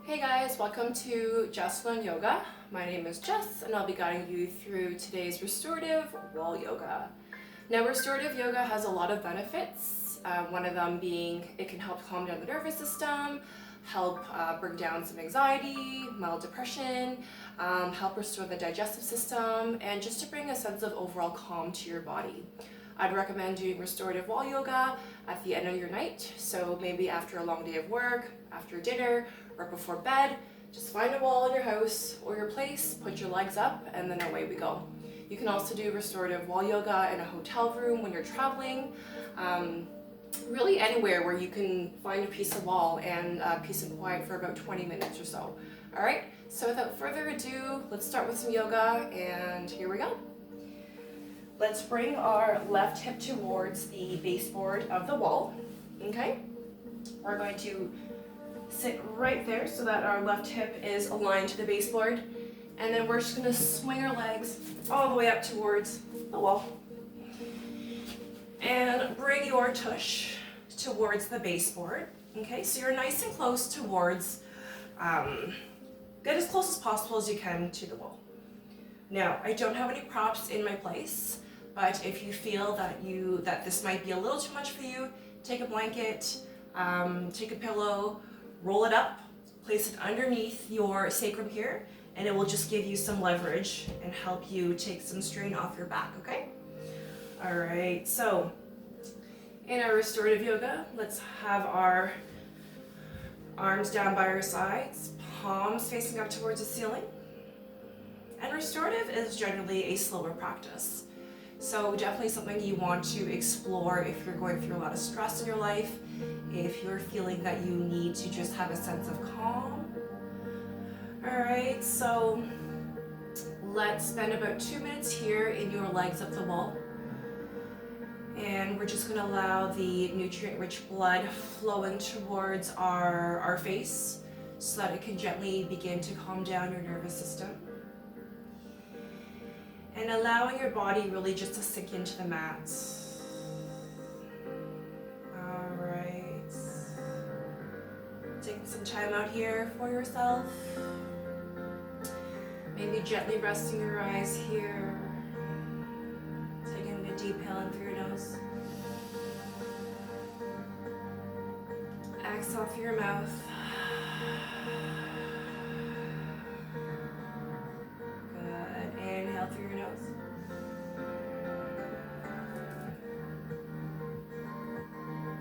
Hey guys, welcome to Jess Yoga. My name is Jess and I'll be guiding you through today's Restorative Wall Yoga. Now, Restorative Yoga has a lot of benefits, one of them being it can help calm down the nervous system, help bring down some anxiety, mild depression, help restore the digestive system, and just to bring a sense of overall calm to your body. I'd recommend doing Restorative Wall Yoga at the end of your night, so maybe after a long day of work, after dinner, or before bed. Just find a wall in your house or your place, put your legs up, and then away we go. You can also do Restorative Wall Yoga in a hotel room when you're traveling, really anywhere where you can find a piece of wall and peace and quiet for about 20 minutes or so. All right, so without further ado, let's start with some yoga, and here we go. Let's bring our left hip towards the baseboard of the wall, okay? We're going to sit right there so that our left hip is aligned to the baseboard, and then we're just going to swing our legs all the way up towards the wall and bring your tush towards the baseboard. Okay, so you're nice and close towards, get as close as possible as you can to the wall. Now, I don't have any props in my place, but if you feel that this might be a little too much for you, take a blanket, take a pillow, roll it up, place it underneath your sacrum here, and it will just give you some leverage and help you take some strain off your back, okay? All right, so in our restorative yoga, let's have our arms down by our sides, palms facing up towards the ceiling. And restorative is generally a slower practice. So definitely something you want to explore if you're going through a lot of stress in your life, if you're feeling that you need to just have a sense of calm. All right, so let's spend about 2 minutes here in your legs up the wall. And we're just gonna allow the nutrient-rich blood flowing towards our face so that it can gently begin to calm down your nervous system. And allowing your body really just to sink into the mat. All right. Taking some time out here for yourself. Maybe gently resting your eyes here. Taking a deep inhale in through your nose. Exhale through your mouth. Inhale through your nose.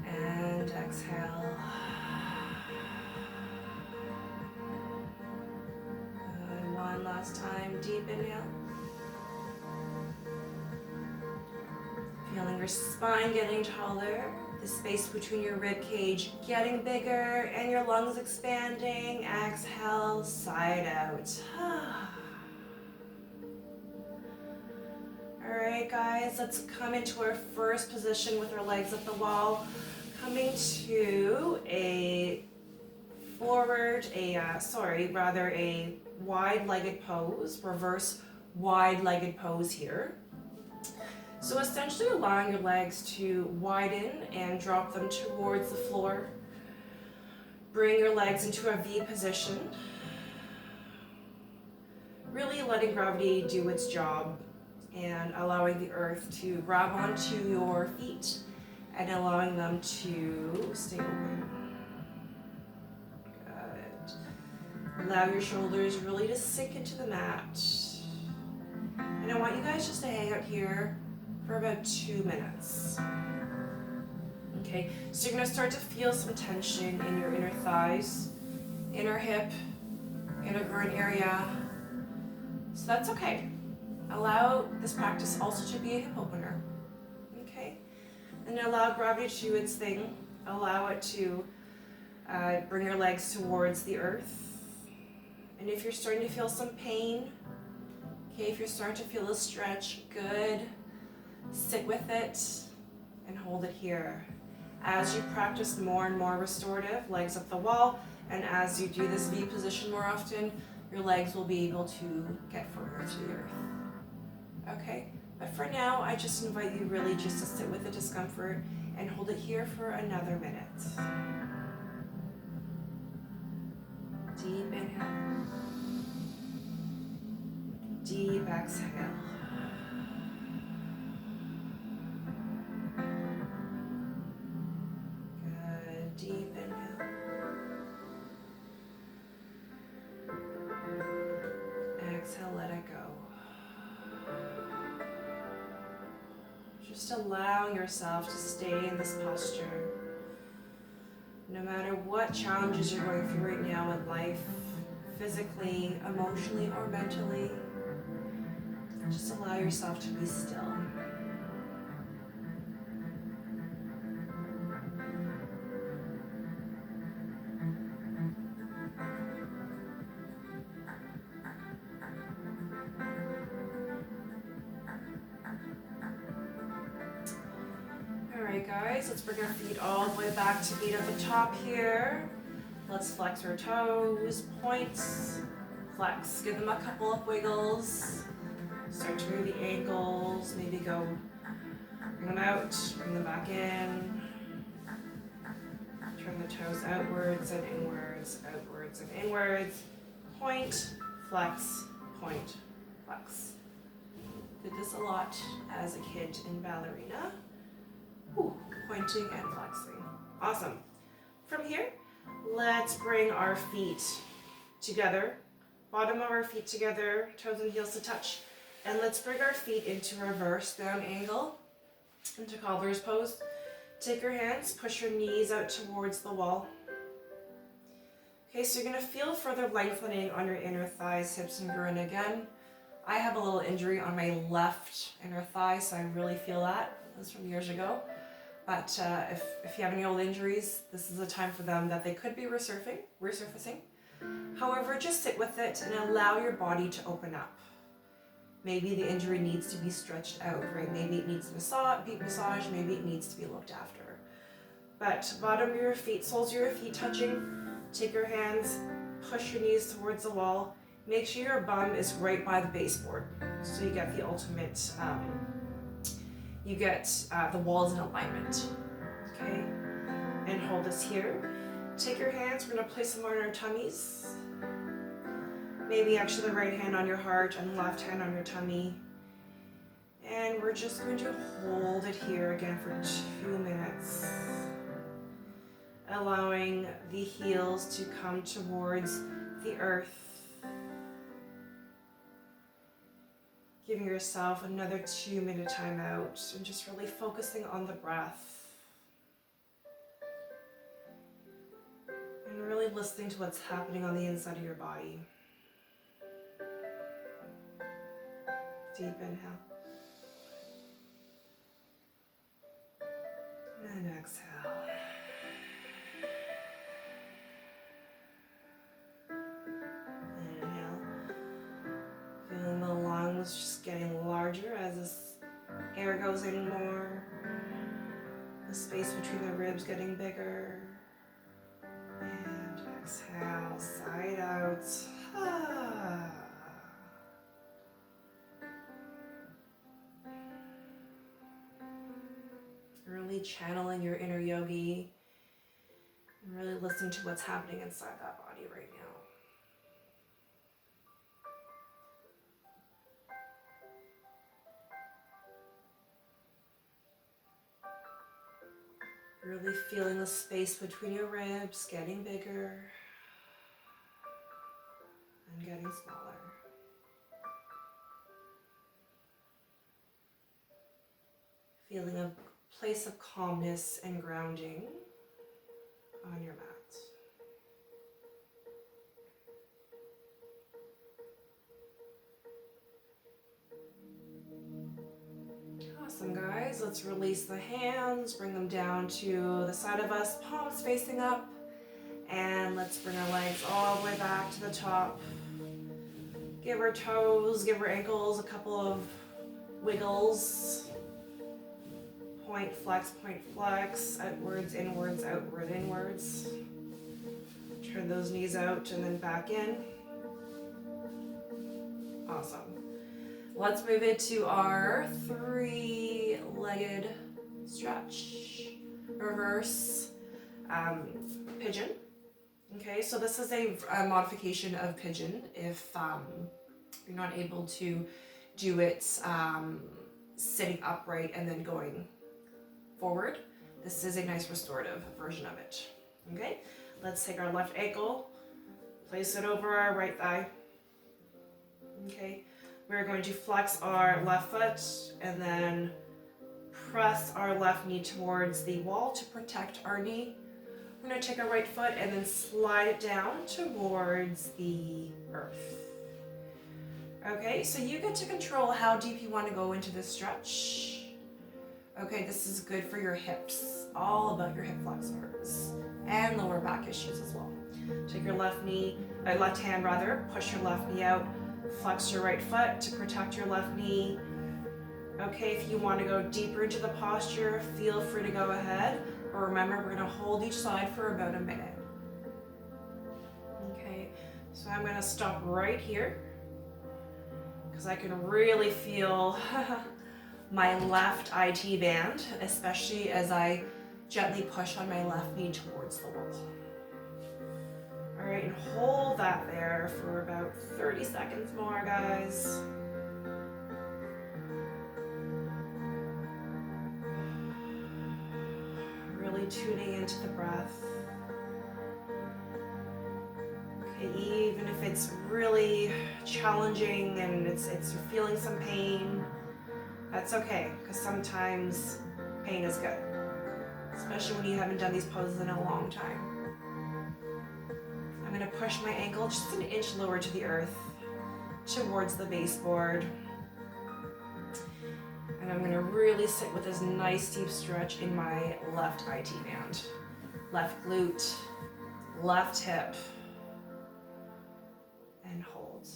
And exhale. Good. One last time, deep inhale. Feeling your spine getting taller, the space between your rib cage getting bigger, and your lungs expanding. Exhale, side out. Alright guys, let's come into our first position with our legs up the wall, coming to a wide-legged pose, reverse wide-legged pose here. So essentially allowing your legs to widen and drop them towards the floor. Bring your legs into a V position. Really letting gravity do its job and allowing the earth to grab onto your feet and allowing them to stay open. Good. Allow your shoulders really to sink into the mat. And I want you guys just to hang out here for about 2 minutes. Okay, so you're gonna start to feel some tension in your inner thighs, inner hip, inner groin area. So that's okay. Allow this practice also to be a hip opener, okay? And allow gravity to do its thing. Allow it to bring your legs towards the earth. And if you're starting to feel some pain, okay, if you're starting to feel a stretch, good. Sit with it and hold it here. As you practice more and more restorative, legs up the wall, and as you do this V position more often, your legs will be able to get further to the earth. Okay, but for now, I just invite you really just to sit with the discomfort and hold it here for another minute. Deep inhale. Deep exhale. Good. Deep inhale. Exhale, let it go. Just allow yourself to stay in this posture. No matter what challenges you're going through right now in life, physically, emotionally, or mentally, just allow yourself to be still. Alright guys, let's bring our feet all the way back to meet at the top here. Let's flex our toes, points, flex. Give them a couple of wiggles. Start to move the ankles, maybe go, bring them out, bring them back in. Turn the toes outwards and inwards, outwards and inwards. Point, flex, point, flex. Did this a lot as a kid in ballerina. Ooh, pointing and flexing. Awesome. From here, let's bring our feet together. Bottom of our feet together, toes and heels to touch. And let's bring our feet into reverse down angle, into cobbler's pose. Take your hands, push your knees out towards the wall. Okay, so you're gonna feel further lengthening on your inner thighs, hips, and groin again. I have a little injury on my left inner thigh, so I really feel that. This is from years ago. But if you have any old injuries, this is a time for them that they could be resurfacing. However, just sit with it and allow your body to open up. Maybe the injury needs to be stretched out, right? Maybe it needs deep massage, maybe it needs to be looked after. But bottom of your feet, soles of your feet touching, take your hands, push your knees towards the wall. Make sure your bum is right by the baseboard, so you get the ultimate, the walls in alignment, okay? And hold this here. Take your hands, we're gonna place them on our tummies. Maybe actually the right hand on your heart and the left hand on your tummy. And we're just going to hold it here again for 2 minutes. Allowing the heels to come towards the earth. Giving yourself another 2-minute time out and just really focusing on the breath. And really listening to what's happening on the inside of your body. Deep inhale. And exhale. Inhale. Feeling the lungs just getting larger as this air goes in more. The space between the ribs getting bigger. And exhale, side out. Really channeling your inner yogi and really listen to what's happening inside that body right now. Really feeling the space between your ribs getting bigger and getting smaller. Feeling a place of calmness and grounding on your mat. Awesome, guys. Let's release the hands, bring them down to the side of us, palms facing up, and let's bring our legs all the way back to the top. Give our toes, give our ankles a couple of wiggles. Point, flex, outwards, inwards, outward, inwards. Turn those knees out and then back in. Awesome. Let's move into our 3-legged stretch. Reverse pigeon. Okay, so this is a modification of pigeon if you're not able to do it sitting upright and then going forward. This is a nice restorative version of it. Okay, let's take our left ankle, place it over our right thigh. Okay, we're going to flex our left foot and then press our left knee towards the wall to protect our knee. We're going to take our right foot and then slide it down towards the earth. Okay, so you get to control how deep you want to go into this stretch. Okay, this is good for your hips, all about your hip flexors and lower back issues as well. Take your left hand rather, push your left knee out, flex your right foot to protect your left knee. Okay, if you want to go deeper into the posture, feel free to go ahead. But remember, we're going to hold each side for about a minute. Okay, so I'm going to stop right here because I can really feel my left IT band, especially as I gently push on my left knee towards the wall. All right, and hold that there for about 30 seconds more, guys. Really tuning into the breath. Okay, even if it's really challenging and you're feeling some pain, that's okay, because sometimes pain is good, especially when you haven't done these poses in a long time. I'm going to push my ankle just an inch lower to the earth, towards the baseboard. And I'm going to really sit with this nice deep stretch in my left IT band. Left glute, left hip, and hold.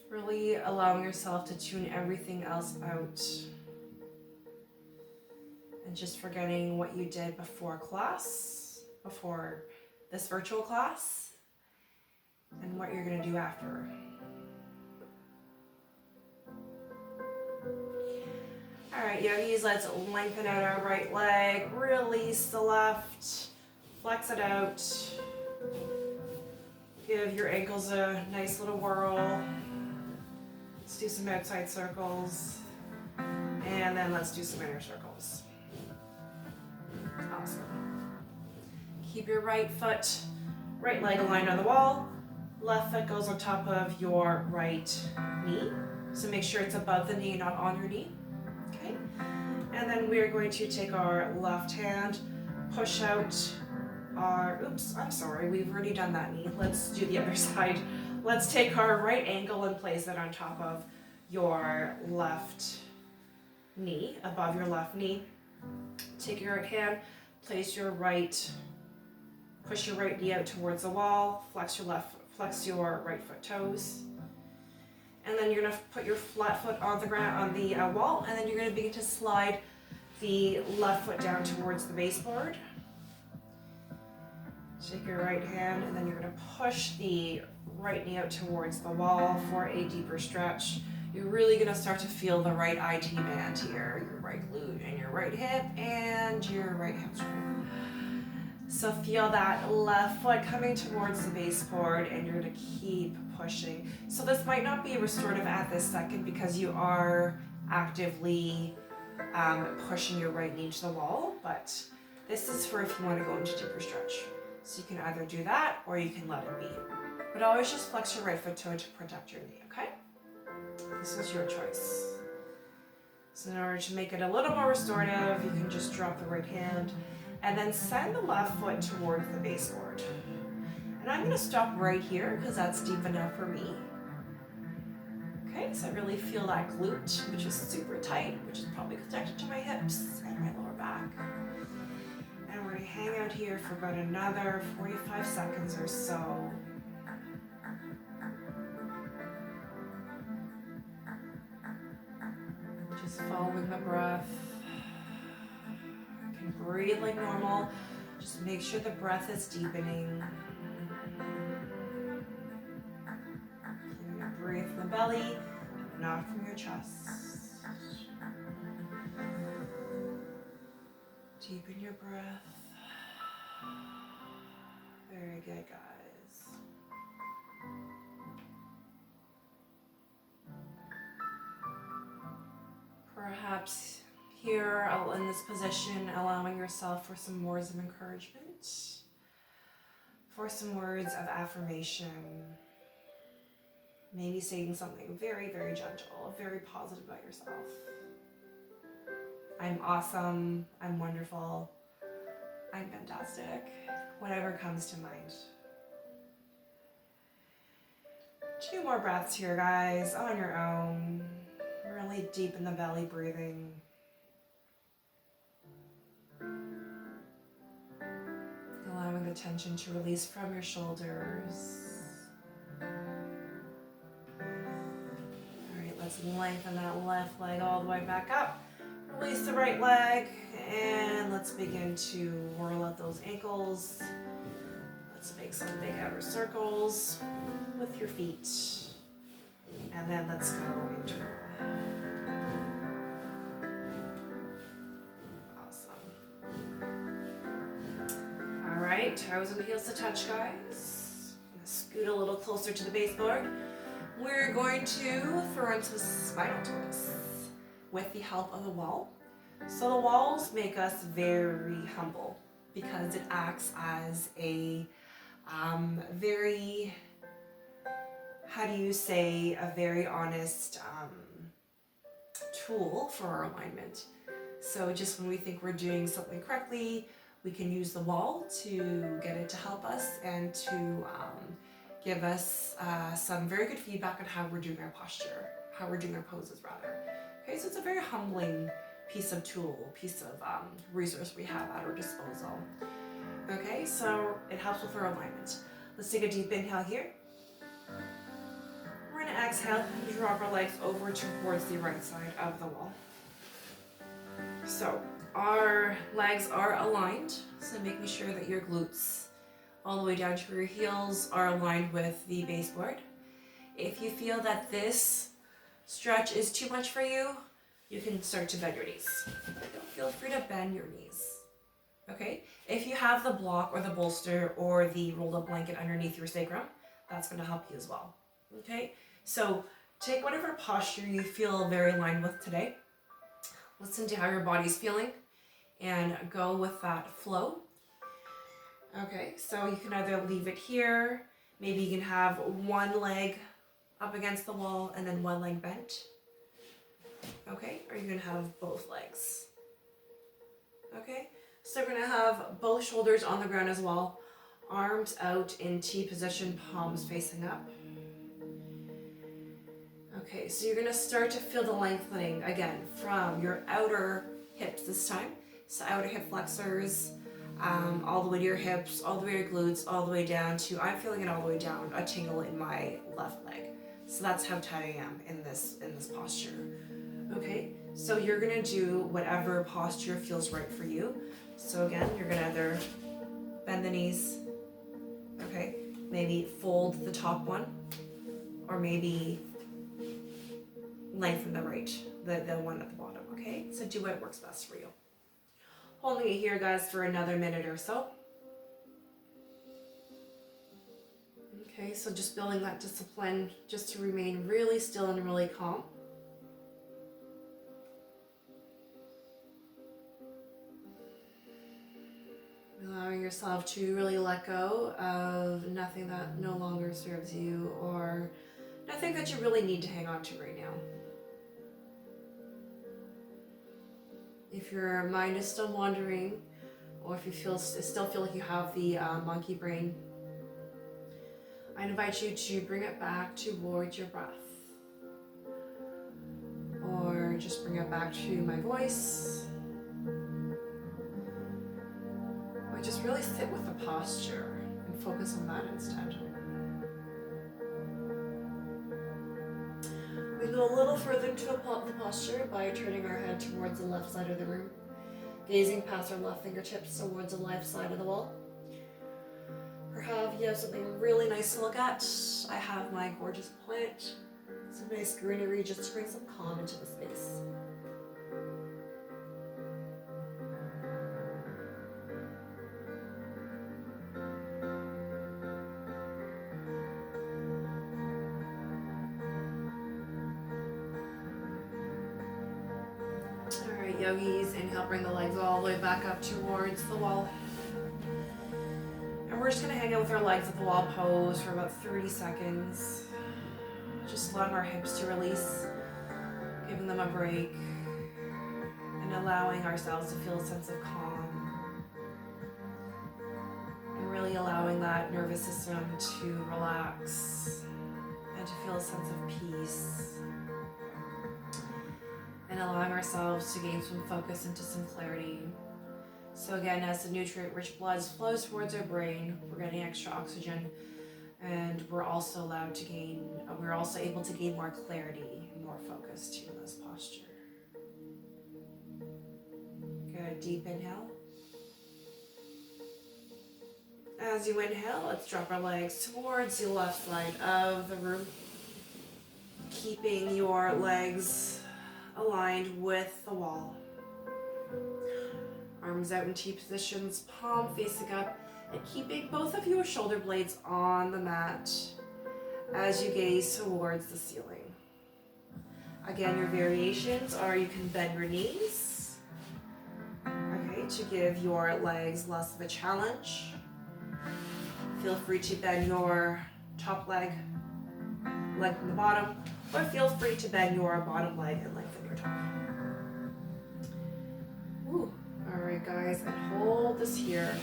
Really allowing yourself to tune everything else out. And just forgetting what you did before class, before this virtual class, and what you're going to do after. All right, yogis, let's lengthen out our right leg, release the left, flex it out. Give your ankles a nice little whirl. Let's do some outside circles, and then let's do some inner circles. Awesome. Keep your right leg aligned on the wall. Left foot goes on top of your right knee. So make sure it's above the knee, not on your knee. Okay. And then we're going to take our left hand, push out we've already done that knee. Let's do the other side. Let's take our right ankle and place it on top of your left knee, above your left knee. Take your right hand, push your right knee out towards the wall, flex your right foot toes. And then you're gonna put your flat foot on the ground, on the wall, and then you're gonna begin to slide the left foot down towards the baseboard. Take your right hand, and then you're gonna push the right knee out towards the wall for a deeper stretch. You're really gonna start to feel the right IT band here, your right glute and your right hip and your right hamstring. So feel that left foot coming towards the baseboard, and you're gonna keep pushing. So this might not be restorative at this second because you are actively pushing your right knee to the wall, but this is for if you wanna go into deeper stretch. So you can either do that or you can let it be. But always just flex your right foot toe to protect your knee, okay? This is your choice. So in order to make it a little more restorative, you can just drop the right hand and then send the left foot towards the baseboard. And I'm gonna stop right here because that's deep enough for me. Okay, so I really feel that glute, which is super tight, which is probably connected to my hips and my lower back. And we're gonna hang out here for about another 45 seconds or so. Just following the breath. You can breathe like normal. Just make sure the breath is deepening. You breathe from the belly, not from your chest. Deepen your breath. Very good, guys. Perhaps here, in this position, allowing yourself for some words of encouragement, for some words of affirmation. Maybe saying something very, very gentle, very positive about yourself. I'm awesome. I'm wonderful. I'm fantastic. Whatever comes to mind. 2 more breaths here, guys, on your own. Really deep in the belly breathing. Allowing the tension to release from your shoulders. Alright, let's lengthen that left leg all the way back up. Release the right leg, and let's begin to whirl out those ankles. Let's make some big outer circles with your feet. And then let's go internal. Alright, toes and heels to touch, guys. I'm gonna scoot a little closer to the baseboard. We're going to throw into spinal twists with the help of the wall. So the walls make us very humble because it acts as a very, a very honest tool for our alignment. So just when we think we're doing something correctly, we can use the wall to get it to help us and to give us some very good feedback on how we're doing our posture, how we're doing our poses rather. Okay, so it's a very humbling piece of resource we have at our disposal. Okay, so it helps with our alignment. Let's take a deep inhale here. We're gonna exhale and drop our legs over towards the right side of the wall. So our legs are aligned, so making sure that your glutes all the way down to your heels are aligned with the baseboard. If you feel that this stretch is too much for you, you can start to bend your knees. Feel free to bend your knees. Okay? If you have the block or the bolster or the rolled up blanket underneath your sacrum, that's going to help you as well. Okay? So take whatever posture you feel very aligned with today. Listen to how your body's feeling and go with that flow. Okay, so you can either leave it here, maybe you can have one leg up against the wall and then one leg bent. Okay, or you're gonna have both legs. Okay, so we're gonna have both shoulders on the ground as well, arms out in T position, palms facing up. Okay, so you're gonna start to feel the lengthening again from your outer hips this time. So outer hip flexors, all the way to your hips, all the way to your glutes, all the way down to, I'm feeling it all the way down, a tingle in my left leg. So that's how tight I am in this posture. Okay, so you're gonna do whatever posture feels right for you. So again, you're gonna either bend the knees, okay, maybe fold the top one, or maybe lengthen the right, the one at the bottom, okay? So do what works best for you. Holding it here, guys, for another minute or so. Okay, so just building that discipline just to remain really still and really calm. Allowing yourself to really let go of nothing that no longer serves you or nothing that you really need to hang on to right now. If your mind is still wandering, or if you still feel like you have the monkey brain, I invite you to bring it back towards your breath. Or just bring it back to my voice. Or just really sit with the posture and focus on that instead. We go a little further into the posture by turning our head towards the left side of the room, gazing past our left fingertips towards the left side of the wall. Perhaps you have something really nice to look at. I have my gorgeous plant, some nice greenery just to bring some calm into the space. Alright, yogis, inhale, bring the legs all the way back up towards the wall. And we're just going to hang out with our legs at the wall pose for about 30 seconds. Just allowing our hips to release, giving them a break, and allowing ourselves to feel a sense of calm. And really allowing that nervous system to relax and to feel a sense of peace. And allowing ourselves to gain some focus into some clarity. So again, as the nutrient-rich blood flows towards our brain, we're getting extra oxygen, and we're also able to gain more clarity and more focus too in this posture. Good, deep inhale. As you inhale, let's drop our legs towards the left side of the room, keeping your legs aligned with the wall. Arms out in T positions, palm facing up, and keeping both of your shoulder blades on the mat as you gaze towards the ceiling. Again, your variations are you can bend your knees, okay, to give your legs less of a challenge. Feel free to bend your top leg from the bottom, or feel free to bend your bottom leg and lengthen your top. Ooh. All right, guys, and hold this here.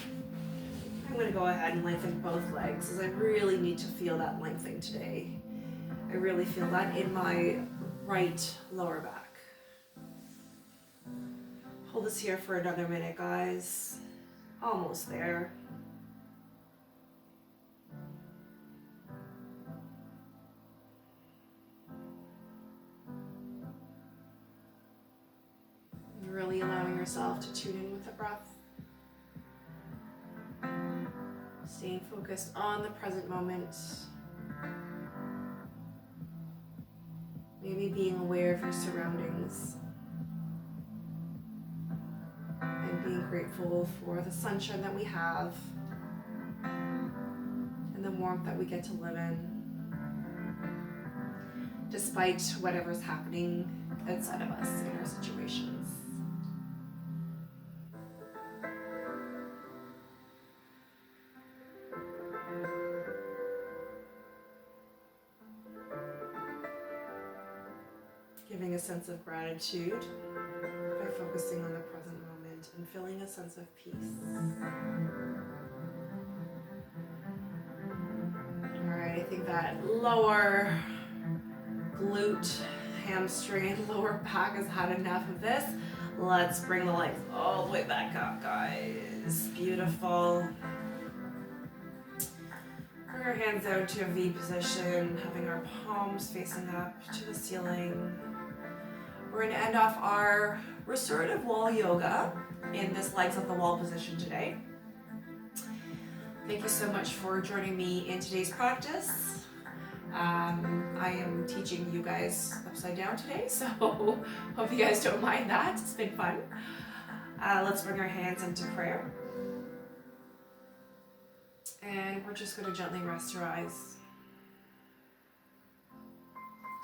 I'm going to go ahead and lengthen both legs, as I really need to feel that lengthening today. I really feel that in my right lower back. Hold this here for another minute, guys. Almost there. Really allowing yourself to tune in with the breath. Staying focused on the present moment. Maybe being aware of your surroundings. And being grateful for the sunshine that we have. And the warmth that we get to live in. Despite whatever's happening outside of us in our situations. Giving a sense of gratitude by focusing on the present moment and feeling a sense of peace. All right, I think that lower glute, hamstring, and lower back has had enough of this. Let's bring the legs all the way back up, guys. Beautiful. Bring our hands out to a V position, having our palms facing up to the ceiling. We're going to end off our Restorative Wall Yoga in this legs at the wall position today. Thank you so much for joining me in today's practice. I am teaching you guys upside down today, so hope you guys don't mind that. It's been fun. Let's bring our hands into prayer. And we're just going to gently rest your eyes.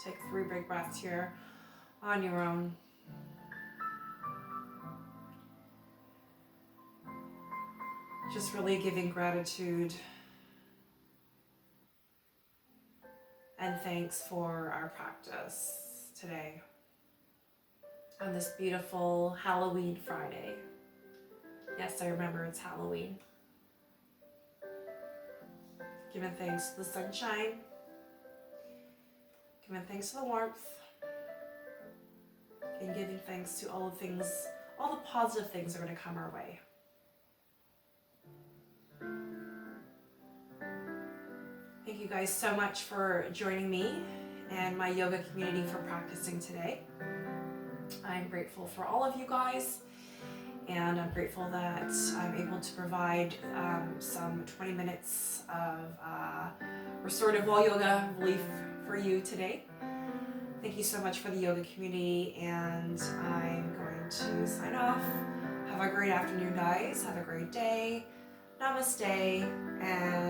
Take 3 big breaths here on your own. Just really giving gratitude and thanks for our practice today on this beautiful Halloween Friday. Yes, I remember it's Halloween. Giving thanks to the sunshine, giving thanks to the warmth, and giving thanks to all the positive things that are going to come our way. Thank you guys so much for joining me and my yoga community for practicing today. I'm grateful for all of you guys, and I'm grateful that I'm able to provide some 20 minutes of restorative wall yoga relief for you today. Thank you so much for the yoga community, and I'm going to sign off. Have a great afternoon, guys. Have a great day. Namaste, and